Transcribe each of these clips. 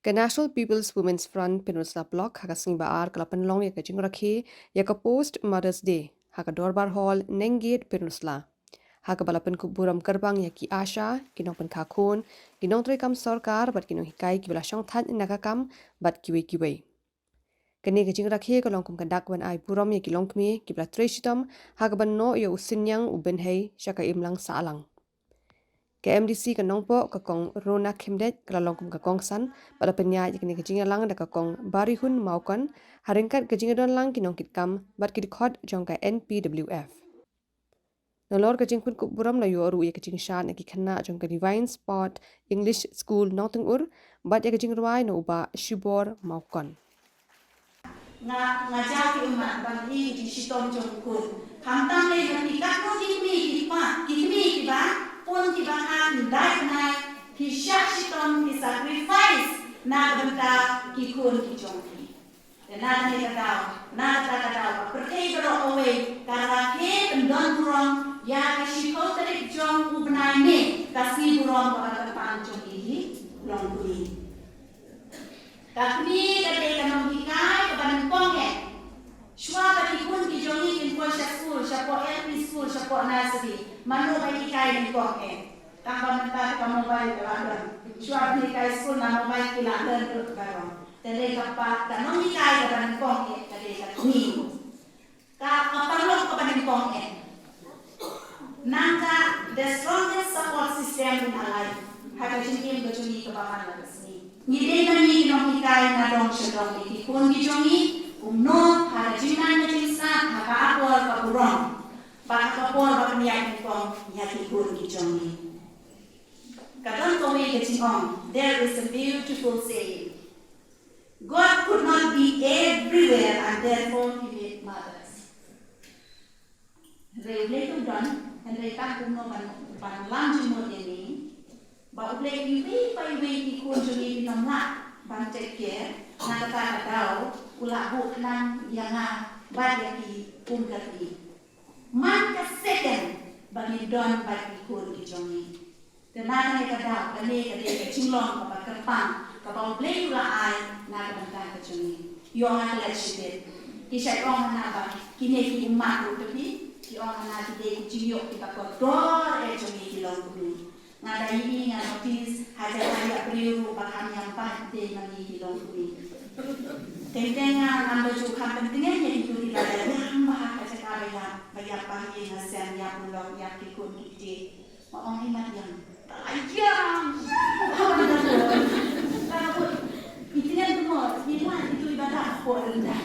Ke National People's Women's Front Peninsula Block hakasing baar kalapan long ya kajing rakhi ya ka post Mother's Day haka Dorbar Hall Nenggit Peninsula. Haka balapan kuburam kerbang ya ki Asha kinong pen kakun kinong kam sarkar bat kinong hikai ki belasang tan nakakam bat kiwe. Kene kajing rakhi ka longkum kandak wan ai buram ya ki longkmi ki bela treshitam haka ban no ya usinyang uben hei shaka imlang salang. KMDC ka nongpo ka kong Rona Kimdet ka longkum ka kong san pada penya ikni ka jinga lang da ka kong barihun maukan haringkat ka jinga don lang kinong kitkam bat kidkhot jong ka NPWF. Nolor ka jingpun ku buram na yoru ya ka jing shan ki khana jong ka Divine Spot English School Northern Ur bat ya ka jing ruai no uba shibor maukon. Nga jauh umat bagi di sitom jong kun kamtang le bagi kakno kimi ki ba pun ki bahan dai nai ki sitom ki sacrifice na benda ki kun ki jong ki na ne ka dau perkai bro owe karena ke pendon burong ya ka shiko tarik jong ubnai ne kasi burong ka pan jong ini long kui Kakni kade kanong hikai kaban konge. Shwa bagi kun ki jongi in Porsche school, siapa LP school, siapa nursery. Manu bagi hikai in konge. Tambah mentah ka mobile keladan. Shwa bagi hikai school na mobile keladan tu barang. Tende kapat kanong hikai kaban konge kade kakni. Ka aparlong kaban konge. Nangka the strongest support system in our life. Haka jinkim bajuni kabahan lagasni. Ngide kami kinong hikai na dong syadong iki kun gijongi umno hara jinan na jinsa haka apor ka burong baka kapor baka niyak kong yaki kun gijongi kadang kome kachingong there is a beautiful saying God could not be everywhere and therefore he made mothers Reule tu don and reka kumno ban lanjut mo ini Bau play iwi pai iwi ikun juni pinamla ban take care na kata kau ula bu nan yanga bad yaki kati man ka second bagi don bagi ikun kijoni tenana ne kata kane kade chinglong ka kerpang ka bau play ula ai na ban ka juni yo ha la shide ki sai ong na ba kine ki umma ku tepi ki ong na ki de jiyo ki ka ko dor e joni ki long ku ngada ini nga notis haja kaya priu bakam yang pasti mani hilong kui tentenga nando ju kam pentingnya jadi itu tidak ada nambah haja kaya bayar pagi ngasian ya pulau ya kikun kiki mau imat yang tajam apa dah kalau itu yang benar itu ibadah kok rendah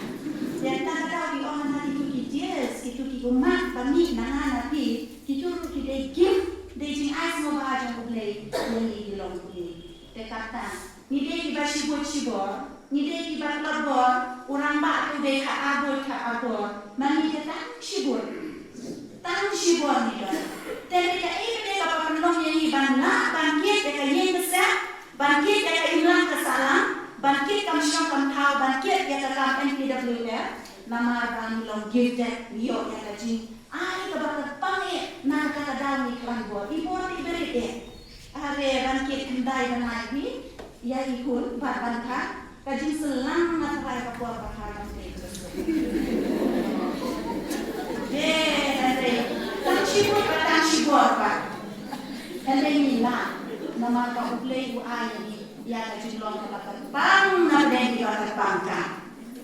yang tak tahu di orang nanti itu kijes itu kikumat bami nana nanti itu kita give Dejing ais mo bahajang ublay yang ilong kuni. Tekata, nide kiba shibor, nide kiba labor, orang bak tu deh ka abor, mani kita shibor ni dah. Tapi kita ini kita apa penolong yang ibana, bangkit kita yang besar, bangkit kita ilang kesalam, bangkit kami syam kau, bangkit kita kam NPWF, nama kami long give that niyo yang kajing. Ay kabakad pangi na kakadami klang buat ibu ti berite are bangkit kendai banai ni ya ikun bantah kajing selang matrai kapua bakal te tang shibor pak ende ni la nama ka uplay u ay ni ya kajing long kabakad pang na den di pangka